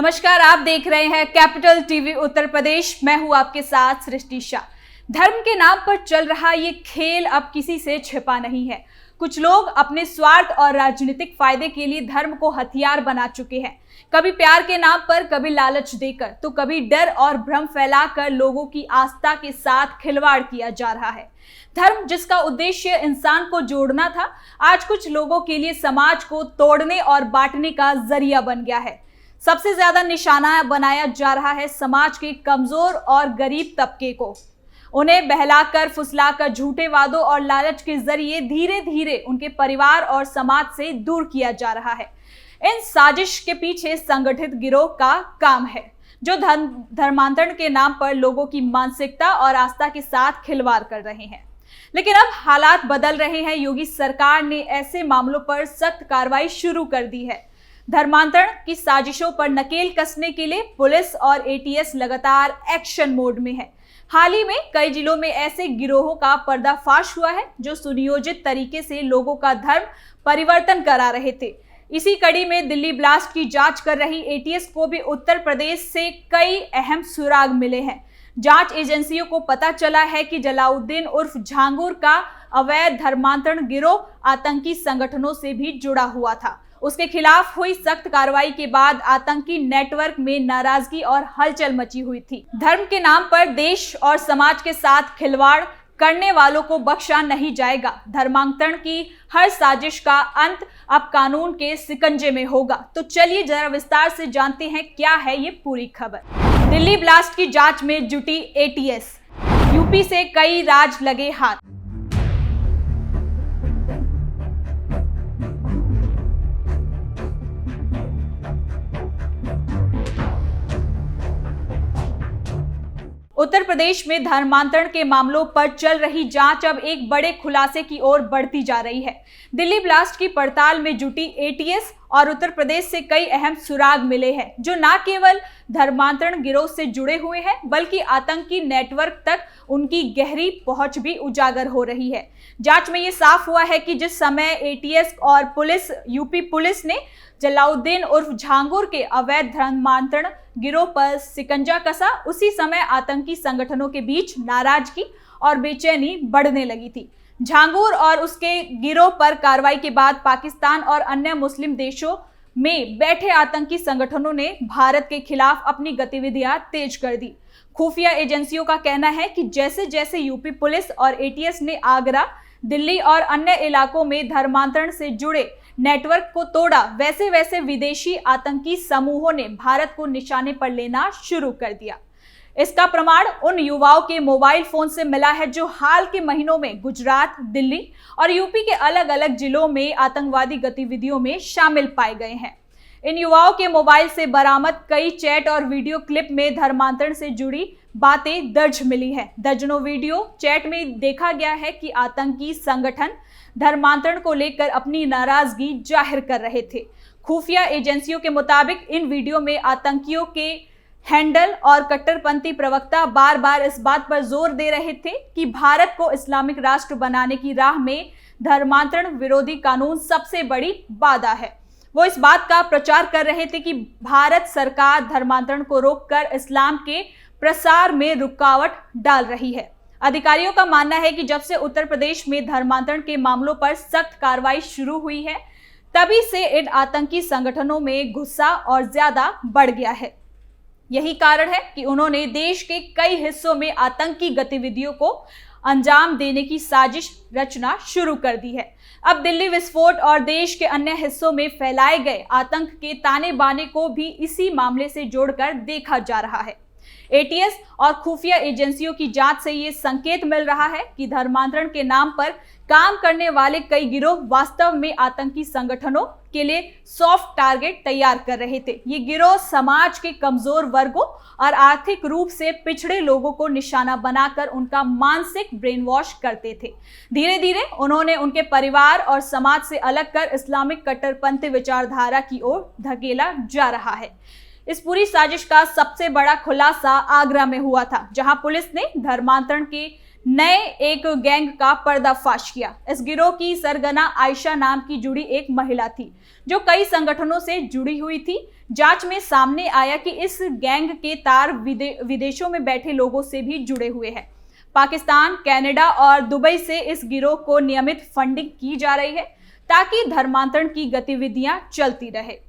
नमस्कार, आप देख रहे हैं कैपिटल टीवी उत्तर प्रदेश। मैं हूं आपके साथ सृष्टि शाह। धर्म के नाम पर चल रहा ये खेल अब किसी से छिपा नहीं है। कुछ लोग अपने स्वार्थ और राजनीतिक फायदे के लिए धर्म को हथियार बना चुके हैं। कभी प्यार के नाम पर, कभी लालच देकर, तो कभी डर और भ्रम फैलाकर लोगों की आस्था के साथ खिलवाड़ किया जा रहा है। धर्म जिसका उद्देश्य इंसान को जोड़ना था, आज कुछ लोगों के लिए समाज को तोड़ने और बांटने का जरिया बन गया है। सबसे ज्यादा निशाना बनाया जा रहा है समाज के कमजोर और गरीब तबके को। उन्हें बहलाकर, फुसलाकर, झूठे वादों और लालच के जरिए धीरे धीरे उनके परिवार और समाज से दूर किया जा रहा है। इन साजिश के पीछे संगठित गिरोह का काम है, जो धर्मांतरण के नाम पर लोगों की मानसिकता और आस्था के साथ खिलवाड़ कर रहे हैं। लेकिन अब हालात बदल रहे हैं। योगी सरकार ने ऐसे मामलों पर सख्त कार्रवाई शुरू कर दी है। धर्मांतरण की साजिशों पर नकेल कसने के लिए पुलिस और एटीएस लगातार एक्शन मोड में है। हाल ही में कई जिलों में ऐसे गिरोहों का पर्दाफाश हुआ है, जो सुनियोजित तरीके से लोगों का धर्म परिवर्तन करा रहे थे। इसी कड़ी में दिल्ली ब्लास्ट की जांच कर रही एटीएस को भी उत्तर प्रदेश से कई अहम सुराग मिले हैं। जांच एजेंसियों को पता चला है कि जलाउद्दीन उर्फ झांगुर का अवैध धर्मांतरण गिरोह आतंकी संगठनों से भी जुड़ा हुआ था। उसके खिलाफ हुई सख्त कार्रवाई के बाद आतंकी नेटवर्क में नाराजगी और हलचल मची हुई थी। धर्म के नाम पर देश और समाज के साथ खिलवाड़ करने वालों को बख्शा नहीं जाएगा। धर्मांतरण की हर साजिश का अंत अब कानून के शिकंजे में होगा। तो चलिए जरा विस्तार से जानते हैं क्या है ये पूरी खबर। दिल्ली ब्लास्ट की जांच में जुटी एटीएस, यूपी से कई राज लगे हाथ। उत्तर प्रदेश में धर्मांतरण के मामलों पर चल रही जांच अब एक बड़े खुलासे की ओर बढ़ती जा रही है। दिल्ली ब्लास्ट की पड़ताल में जुटी एटीएस और उत्तर प्रदेश से कई अहम सुराग मिले हैं, जो न केवल धर्मांतरण गिरोह से जुड़े हुए हैं, बल्कि आतंकी नेटवर्क तक उनकी गहरी पहुंच भी उजागर हो रही है। जांच में ये साफ हुआ है कि जिस समय एटीएस और यूपी पुलिस ने जलाउद्दीन उर्फ झांगुर के अवैध धर्मांतरण गिरोह पर शिकंजा कसा, उसी समय आतंकी संगठनों के बीच नाराजगी और बेचैनी बढ़ने लगी थी। झांगुर और उसके गिरोह पर कार्रवाई के बाद पाकिस्तान और अन्य मुस्लिम देशों में बैठे आतंकी संगठनों ने भारत के खिलाफ अपनी गतिविधियां तेज कर दी। खुफिया एजेंसियों का कहना है कि जैसे जैसे यूपी पुलिस और एटीएस ने आगरा, दिल्ली और अन्य इलाकों में धर्मांतरण से जुड़े नेटवर्क को तोड़ा, वैसे वैसे विदेशी आतंकी समूहों ने भारत को निशाने पर लेना शुरू कर दिया। इसका प्रमाण उन युवाओं के मोबाइल फोन से मिला है, जो हाल के महीनों में गुजरात, दिल्ली और यूपी के अलग अलग जिलों में आतंकवादी गतिविधियों में शामिल पाए गए हैं। इन युवाओं के मोबाइल से बरामद कई चैट और वीडियो क्लिप में धर्मांतरण से जुड़ी बातें दर्ज मिली है। दर्जनों वीडियो चैट में देखा गया है कि आतंकी संगठन धर्मांतरण को लेकर अपनी नाराजगी जाहिर कर रहे थे। खुफिया एजेंसियों के मुताबिक इन वीडियो में आतंकियों के हैंडल और कट्टरपंथी प्रवक्ता बार बार इस बात पर जोर दे रहे थे कि भारत को इस्लामिक राष्ट्र बनाने की राह में धर्मांतरण विरोधी कानून सबसे बड़ी बाधा है। वो इस बात का प्रचार कर रहे थे कि भारत सरकार धर्मांतरण को रोककर इस्लाम के प्रसार में रुकावट डाल रही है। अधिकारियों का मानना है कि जब से उत्तर प्रदेश में धर्मांतरण के मामलों पर सख्त कार्रवाई शुरू हुई है, तभी से इन आतंकी संगठनों में गुस्सा और ज्यादा बढ़ गया है। यही कारण है कि उन्होंने देश के कई हिस्सों में आतंकी गतिविधियों को अंजाम देने की साजिश रचना शुरू कर दी है। अब दिल्ली विस्फोट और देश के अन्य हिस्सों में फैलाए गए आतंक के ताने बाने को भी इसी मामले से जोड़कर देखा जा रहा है। एटीएस और खुफिया एजेंसियों की जांच से ये संकेत मिल रहा है कि धर्मांतरण के नाम पर काम करने वाले कई गिरोह वास्तव में आतंकी संगठनों के लिए सॉफ्ट टारगेट तैयार कर रहे थे। ये गिरोह समाज के कमजोर वर्गों और आर्थिक रूप से पिछड़े लोगों को निशाना बनाकर उनका मानसिक ब्रेन वॉश करते थे। धीरे धीरे उन्होंने उनके परिवार और समाज से अलग कर इस्लामिक कट्टरपंथी विचारधारा की ओर धकेला जा रहा है। इस पूरी साजिश का सबसे बड़ा खुलासा आगरा में हुआ था, जहां पुलिस ने धर्मांतरण के नए एक गैंग का पर्दाफाश किया। इस गिरोह की सरगना आयशा नाम की जुड़ी एक महिला थी, जो कई संगठनों से जुड़ी हुई थी। जांच में सामने आया कि इस गैंग के तार विदेशों में बैठे लोगों से भी जुड़े हुए हैं। पाकिस्तान, कनाडा और दुबई से इस गिरोह को नियमित फंडिंग की जा रही है, ताकि धर्मांतरण की गतिविधियां चलती रहे।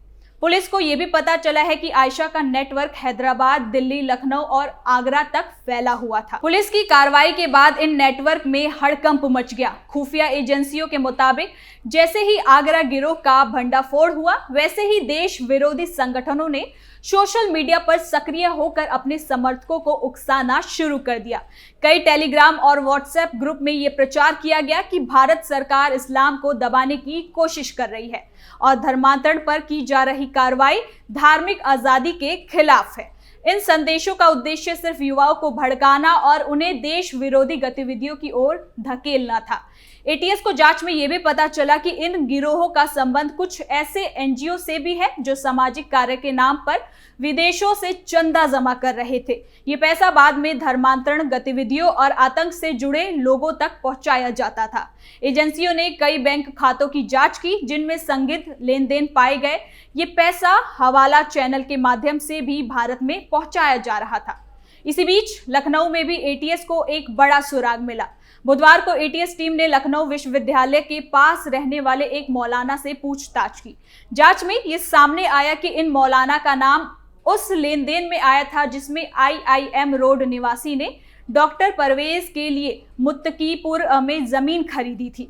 पुलिस को यह भी पता चला है कि आयशा का नेटवर्क हैदराबाद, दिल्ली, लखनऊ और आगरा तक फैला हुआ था। पुलिस की कार्रवाई के बाद इन नेटवर्क में हड़कंप मच गया। खुफिया एजेंसियों के मुताबिक जैसे ही आगरा गिरोह का भंडाफोड़ हुआ, वैसे ही देश विरोधी संगठनों ने सोशल मीडिया पर सक्रिय होकर अपने समर्थकों को उकसाना शुरू कर दिया। कई टेलीग्राम और व्हाट्सएप ग्रुप में यह प्रचार किया गया कि भारत सरकार इस्लाम को दबाने की कोशिश कर रही है और धर्मांतरण पर की जा रही कार्रवाई धार्मिक आजादी के खिलाफ है। इन संदेशों का उद्देश्य सिर्फ युवाओं को भड़काना और उन्हें देश विरोधी गतिविधियों की ओर धकेलना था। एटीएस को जांच में यह भी पता चला कि इन गिरोहों का संबंध कुछ ऐसे एनजीओ से भी है जो सामाजिक कार्य के नाम पर विदेशों से चंदा जमा कर रहे थे। ये पैसा बाद में धर्मांतरण गतिविधियों और आतंक से जुड़े लोगों तक पहुंचाया जाता था। एजेंसियों ने कई बैंक खातों की जांच की, जिनमें संदिग्ध लेन देन पाए गए। ये पैसा हवाला चैनल के माध्यम से भी भारत में पहुंचाया जा रहा था। इसी बीच लखनऊ में भी एटीएस को एक बड़ा सुराग मिला। बुधवार को एटीएस टीम ने लखनऊ विश्वविद्यालय के पास रहने वाले एक मौलाना से पूछताछ की। जांच में ये सामने आया कि इन मौलाना का नाम उस लेन देन में आया था जिसमें IIM रोड निवासी ने डॉक्टर परवेज के लिए मुत्तकीपुर में जमीन खरीदी थी।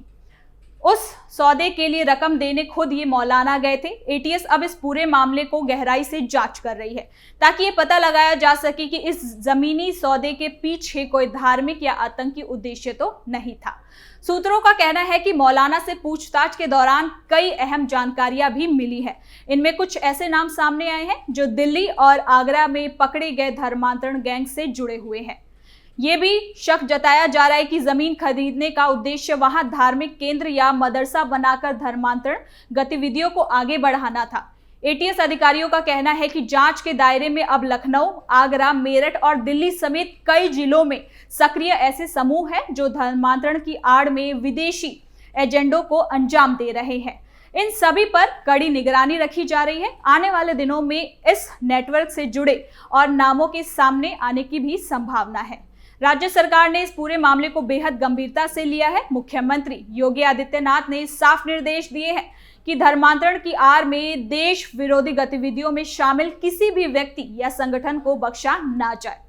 उस सौदे के लिए रकम देने खुद ये मौलाना गए थे। एटीएस अब इस पूरे मामले को गहराई से जांच कर रही है, ताकि ये पता लगाया जा सके कि इस जमीनी सौदे के पीछे कोई धार्मिक या आतंकी उद्देश्य तो नहीं था। सूत्रों का कहना है कि मौलाना से पूछताछ के दौरान कई अहम जानकारियां भी मिली है। इनमें कुछ ऐसे नाम सामने आए हैं जो दिल्ली और आगरा में पकड़े गए धर्मांतरण गैंग से जुड़े हुए हैं। ये भी शक जताया जा रहा है कि जमीन खरीदने का उद्देश्य वहां धार्मिक केंद्र या मदरसा बनाकर धर्मांतरण गतिविधियों को आगे बढ़ाना था। एटीएस अधिकारियों का कहना है कि जांच के दायरे में अब लखनऊ, आगरा, मेरठ और दिल्ली समेत कई जिलों में सक्रिय ऐसे समूह हैं जो धर्मांतरण की आड़ में विदेशी एजेंडों को अंजाम दे रहे हैं। इन सभी पर कड़ी निगरानी रखी जा रही है। आने वाले दिनों में इस नेटवर्क से जुड़े और नामों के सामने आने की भी संभावना है। राज्य सरकार ने इस पूरे मामले को बेहद गंभीरता से लिया है। मुख्यमंत्री योगी आदित्यनाथ ने साफ निर्देश दिए हैं कि धर्मांतरण की आड़ में देश विरोधी गतिविधियों में शामिल किसी भी व्यक्ति या संगठन को बख्शा ना जाए।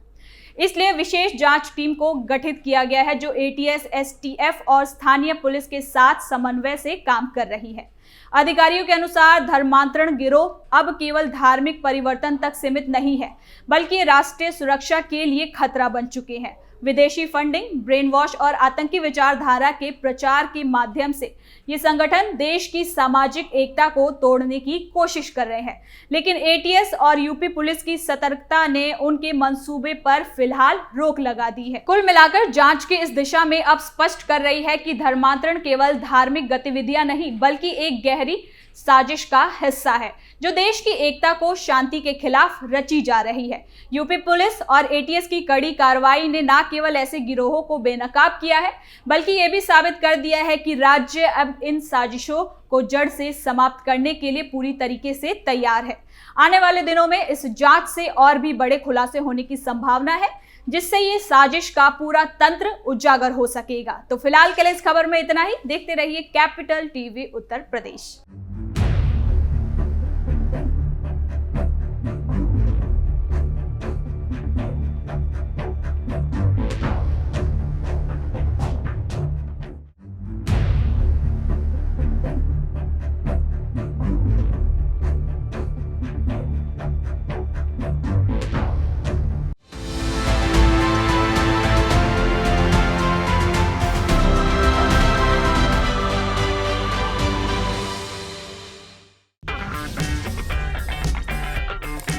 इसलिए विशेष जांच टीम को गठित किया गया है, जो एटीएस, एसटीएफ और स्थानीय पुलिस के साथ समन्वय से काम कर रही है। अधिकारियों के अनुसार धर्मांतरण गिरोह अब केवल धार्मिक परिवर्तन तक सीमित नहीं है, बल्कि राष्ट्रीय सुरक्षा के लिए खतरा बन चुके हैं। विदेशी फंडिंग, ब्रेन वॉश और आतंकी विचारधारा के प्रचार के माध्यम से ये संगठन देश की सामाजिक एकता को तोड़ने की कोशिश कर रहे हैं। लेकिन एटीएस और यूपी पुलिस की सतर्कता ने उनके मंसूबे पर फिलहाल रोक लगा दी है। कुल मिलाकर जांच की इस दिशा में अब स्पष्ट कर रही है कि धर्मांतरण केवल धार्मिक गतिविधियां नहीं, बल्कि एक गहरी साजिश का हिस्सा है, जो देश की एकता को शांति के खिलाफ रची जा रही है। यूपी पुलिस और एटीएस की कड़ी कार्रवाई ने न केवल ऐसे गिरोहों को बेनकाब किया है, बल्कि ये भी साबित कर दिया है कि राज्य अब इन साजिशों को जड़ से समाप्त करने के लिए पूरी तरीके से तैयार है। आने वाले दिनों में इस जांच से और भी बड़े खुलासे होने की संभावना है, जिससे ये साजिश का पूरा तंत्र उजागर हो सकेगा। तो फिलहाल के लिए इस खबर में इतना ही। देखते रहिए कैपिटल टीवी उत्तर प्रदेश।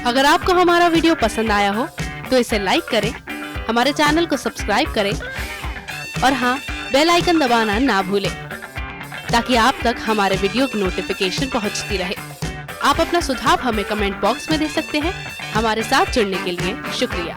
अगर आपको हमारा वीडियो पसंद आया हो तो इसे लाइक करें, हमारे चैनल को सब्सक्राइब करें और हाँ, बेल आइकन दबाना ना भूलें, ताकि आप तक हमारे वीडियो की नोटिफिकेशन पहुंचती रहे। आप अपना सुझाव हमें कमेंट बॉक्स में दे सकते हैं। हमारे साथ जुड़ने के लिए शुक्रिया।